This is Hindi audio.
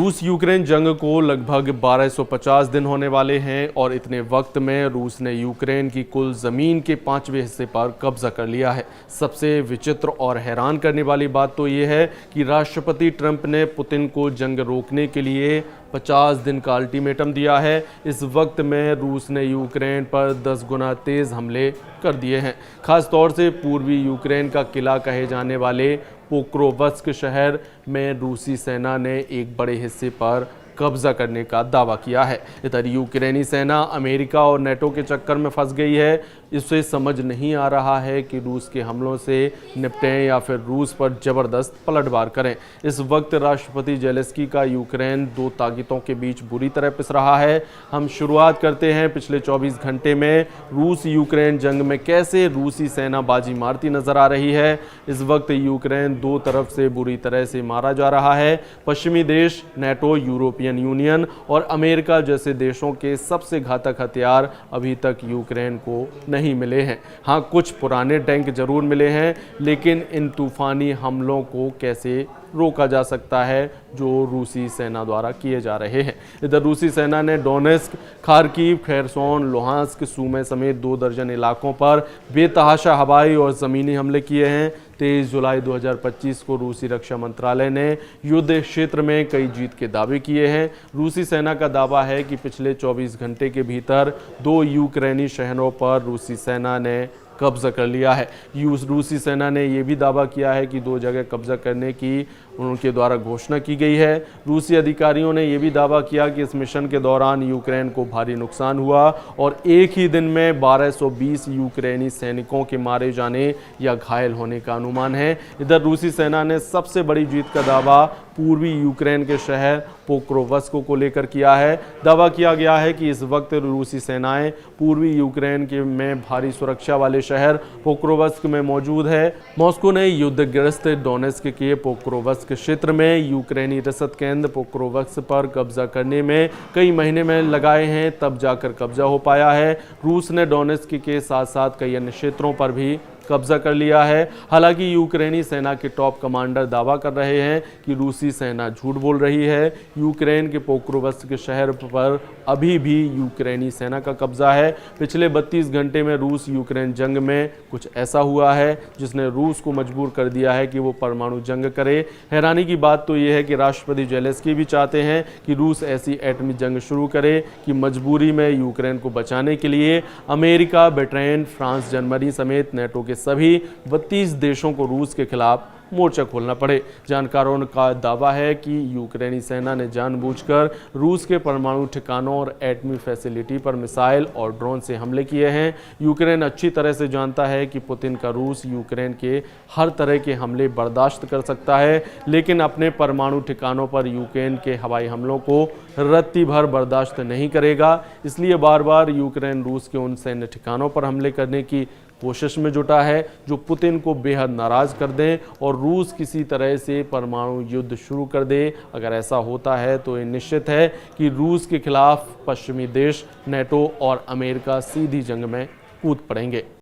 रूस यूक्रेन जंग को लगभग 1250 दिन होने वाले हैं और इतने वक्त में रूस ने यूक्रेन की कुल ज़मीन के 5वें हिस्से पर कब्जा कर लिया है। सबसे विचित्र और हैरान करने वाली बात तो ये है कि राष्ट्रपति ट्रंप ने पुतिन को जंग रोकने के लिए 50 दिन का अल्टीमेटम दिया है। इस वक्त में रूस ने यूक्रेन पर 10 गुना तेज हमले कर दिए हैं। खास तौर से पूर्वी यूक्रेन का किला कहे जाने वाले पोक्रोवस्क शहर में रूसी सेना ने एक बड़े हिस्से पर कब्जा करने का दावा किया है। इधर यूक्रेनी सेना अमेरिका और नेटो के चक्कर में फंस गई है। इससे समझ नहीं आ रहा है कि रूस के हमलों से निपटें या फिर रूस पर जबरदस्त पलटवार करें। इस वक्त राष्ट्रपति जेलेंस्की का यूक्रेन दो ताकतों के बीच बुरी तरह पिस रहा है। हम शुरुआत करते हैं पिछले 24 घंटे में रूस यूक्रेन जंग में कैसे रूसी सेना बाजी मारती नजर आ रही है। इस वक्त यूक्रेन दो तरफ से बुरी तरह से मारा जा रहा है। पश्चिमी देश, नेटो, यूरोपियन यूनियन और अमेरिका जैसे देशों के सबसे घातक हथियार अभी तक यूक्रेन को नहीं मिले हैं। हाँ, कुछ पुराने टैंक जरूर मिले हैं, लेकिन इन तूफानी हमलों को कैसे रोका जा सकता है जो रूसी सेना द्वारा किए जा रहे हैं। इधर रूसी सेना ने डोनेस्क, खार्किव, खेरसोन, लुहांस्क, सूमे समेत 2 दर्जन इलाकों पर बेतहाशा हवाई और ज़मीनी हमले किए हैं। 23 जुलाई 2025 को रूसी रक्षा मंत्रालय ने युद्ध क्षेत्र में कई जीत के दावे किए हैं। रूसी सेना का दावा है कि पिछले 24 घंटे के भीतर 2 यूक्रेनी शहरों पर रूसी सेना ने कब्जा कर लिया है। रूसी सेना ने यह भी दावा किया है कि 2 जगह कब्जा करने की उनके द्वारा घोषणा की गई है। रूसी अधिकारियों ने यह भी दावा किया कि इस मिशन के दौरान यूक्रेन को भारी नुकसान हुआ और एक ही दिन में 1220 यूक्रेनी सैनिकों के मारे जाने या घायल होने का अनुमान है। इधर रूसी सेना ने सबसे बड़ी जीत का दावा पूर्वी यूक्रेन के शहर पोक्रोवस्क को लेकर किया है। दावा किया गया है कि इस वक्त रूसी सेनाएं पूर्वी यूक्रेन के में भारी सुरक्षा वाले शहर पोक्रोवस्क में मौजूद है। मॉस्को ने युद्धग्रस्त डोनेस्क के पोक्रोवस्क क्षेत्र में यूक्रेनी रसद केंद्र पोक्रोवस्क पर कब्जा करने में कई महीने में लगाए हैं, तब जाकर कब्जा हो पाया है। रूस ने डोनेस्क के साथ साथ कई अन्य क्षेत्रों पर भी कब्जा कर लिया है। हालांकि यूक्रेनी सेना के टॉप कमांडर दावा कर रहे हैं कि रूसी सेना झूठ बोल रही है। यूक्रेन के पोक्रोवस्क के शहर पर अभी भी यूक्रेनी सेना का कब्जा है। पिछले 32 घंटे में रूस यूक्रेन जंग में कुछ ऐसा हुआ है जिसने रूस को मजबूर कर दिया है कि वो परमाणु जंग करे। हैरानी की बात तो ये है कि राष्ट्रपति जेलेंस्की भी चाहते हैं कि रूस ऐसी एटमी जंग शुरू करे कि मजबूरी में यूक्रेन को बचाने के लिए अमेरिका, ब्रिटेन, फ्रांस, जर्मनी समेत नेटो के सभी 32 देशों को रूस के खिलाफ मोर्चा खोलना पड़े। जानकारों का दावा है कि यूक्रेनी सेना ने जानबूझकर रूस के परमाणु ठिकानों और एटमी फैसिलिटी पर मिसाइल और ड्रोन से हमले किए हैं। यूक्रेन अच्छी तरह से जानता है कि पुतिन का रूस यूक्रेन के हर तरह के हमले बर्दाश्त कर सकता है, लेकिन अपने परमाणु ठिकानों पर यूक्रेन के हवाई हमलों को रत्ती भर बर्दाश्त नहीं करेगा। इसलिए बार बार यूक्रेन रूस के उन सैन्य ठिकानों पर हमले करने की कोशिश में जुटा है जो पुतिन को बेहद नाराज कर दें और रूस किसी तरह से परमाणु युद्ध शुरू कर दे। अगर ऐसा होता है तो ये निश्चित है कि रूस के खिलाफ पश्चिमी देश, नेटो और अमेरिका सीधी जंग में कूद पड़ेंगे।